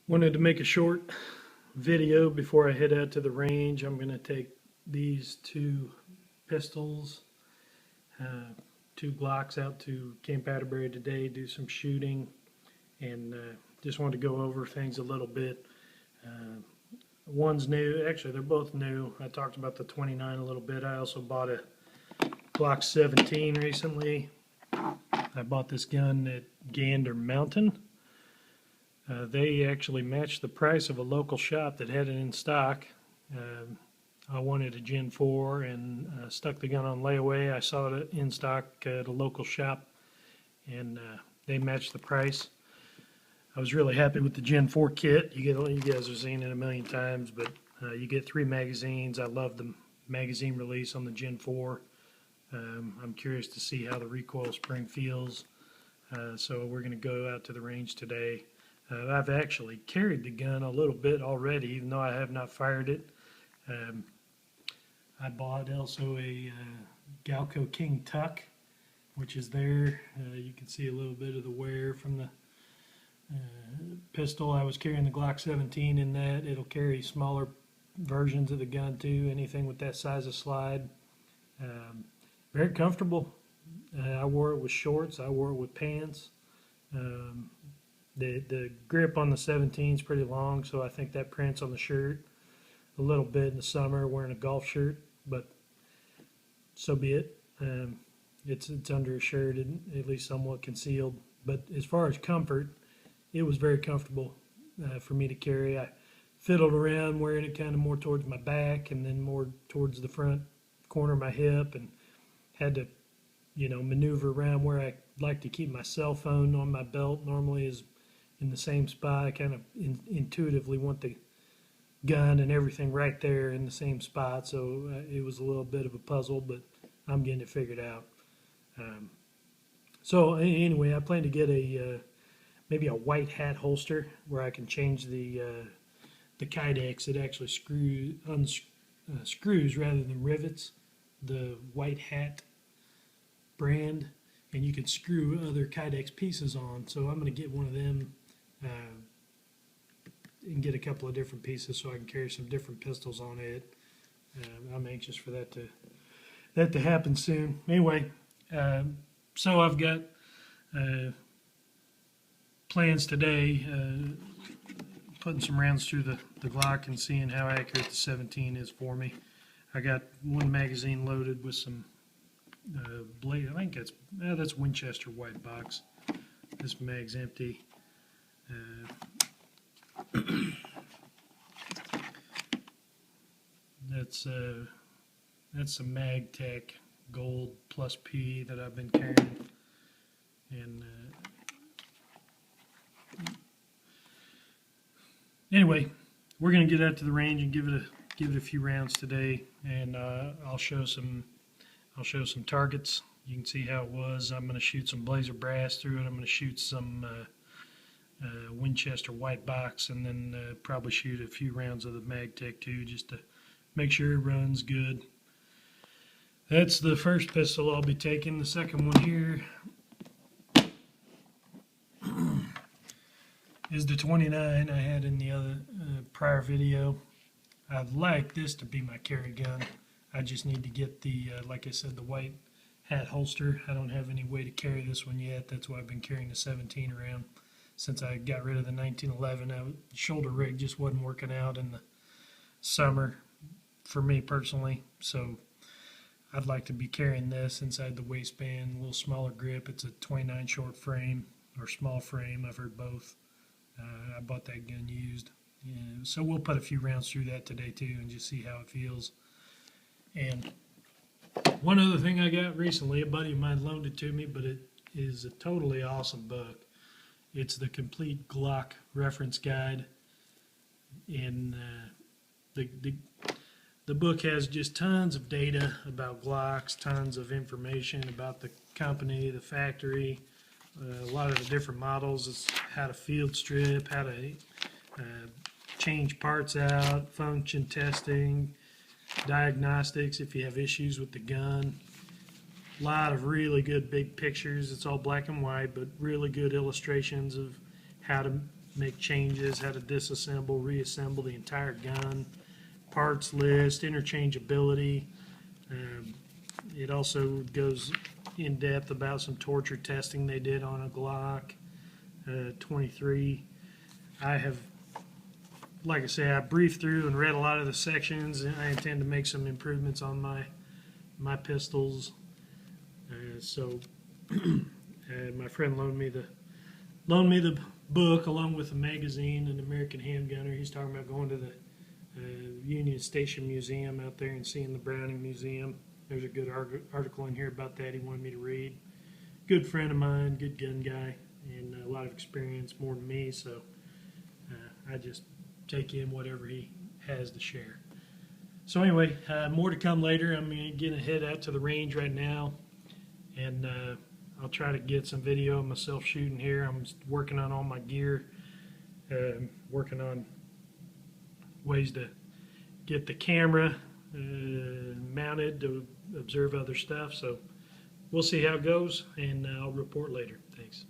Wanted to make a short video before I head out to the range. I'm going to take these two pistols, two Glocks out to Camp Atterbury today, do some shooting, and just wanted to go over things a little bit. One's new, actually they're both new. I talked about the 29 a little bit. I also bought a Glock 17 recently. I bought this gun at Gander Mountain. They actually matched the price of a local shop that had it in stock. I wanted a Gen 4 and stuck the gun on layaway. I saw it in stock at a local shop, and they matched the price. I was really happy with the Gen 4 kit. You guys have seen it a million times, but you get 3 magazines. I love the magazine release on the Gen 4. I'm curious to see how the recoil spring feels. So we're going to go out to the range today. I've actually carried the gun a little bit already, even though I have not fired it. I bought also a Galco King Tuck, which is there. You can see a little bit of the wear from the pistol. I was carrying the Glock 17 in that. It'll carry smaller versions of the gun too, anything with that size of slide. Very comfortable. I wore it with shorts. I wore it with pants. The grip on the 17 is pretty long, so I think that prints on the shirt a little bit in the summer wearing a golf shirt, but so be it. It's under a shirt and at least somewhat concealed. But as far as comfort, it was very comfortable for me to carry. I fiddled around wearing it kind of more towards my back and then more towards the front corner of my hip, and had to, maneuver around where I like to keep my cell phone on my belt. Normally is in the same spot. I kind of intuitively want the gun and everything right there in the same spot, so it was a little bit of a puzzle, but I'm getting it figured out. So anyway, I plan to get maybe a white hat holster where I can change the Kydex. It actually screws rather than rivets, the white hat brand, and you can screw other Kydex pieces on. So I'm going to get one of them and get a couple of different pieces so I can carry some different pistols on it. I'm anxious for that to happen soon. Anyway, so I've got plans today, putting some rounds through the Glock and seeing how accurate the 17 is for me. I got one magazine loaded with some blade. I think that's Winchester white box. This mag's empty. That's some MagTech Gold Plus P that I've been carrying, and anyway, we're gonna get out to the range and give it a few rounds today, and I'll show some targets. You can see how it was. I'm going to shoot some Blazer brass through it. I'm going to shoot some Winchester white box, and then probably shoot a few rounds of the MagTech too, just to make sure it runs good. That's the first pistol I'll be taking. The second one here is the 29 I had in the other prior video. I'd like this to be my carry gun. I just need to get the, like I said, the white hat holster. I don't have any way to carry this one yet. That's why I've been carrying the 17 around since I got rid of the 1911. Shoulder rig just wasn't working out in the summer for me personally. So I'd like to be carrying this inside the waistband, a little smaller grip. It's a 29 short frame or small frame. I've heard both. I bought that gun used. Yeah, so we'll put a few rounds through that today too and just see how it feels. And one other thing I got recently, a buddy of mine loaned it to me, but it is a totally awesome book. It's the Complete Glock Reference Guide, and the book has just tons of data about Glocks, tons of information about the company, the factory, a lot of the different models. It's how to field strip, how to change parts out, function testing, diagnostics if you have issues with the gun. A lot of really good big pictures. It's all black and white, but really good illustrations of how to make changes, how to disassemble, reassemble the entire gun, parts list, interchangeability. It also goes in depth about some torture testing they did on a Glock 23. I have, like I say, I briefed through and read a lot of the sections, and I intend to make some improvements on my pistols. So my friend loaned me the book along with the magazine, and American Handgunner. He's talking about going to the Union Station Museum out there and seeing the Browning Museum. There's a good article in here about that he wanted me to read. Good friend of mine, good gun guy, and a lot of experience, more than me, so I just take in whatever he has to share. So anyway, more to come later. I'm going to head out to the range right now, and I'll try to get some video of myself shooting here. I'm working on all my gear, working on ways to get the camera mounted to observe other stuff. So we'll see how it goes, and I'll report later. Thanks.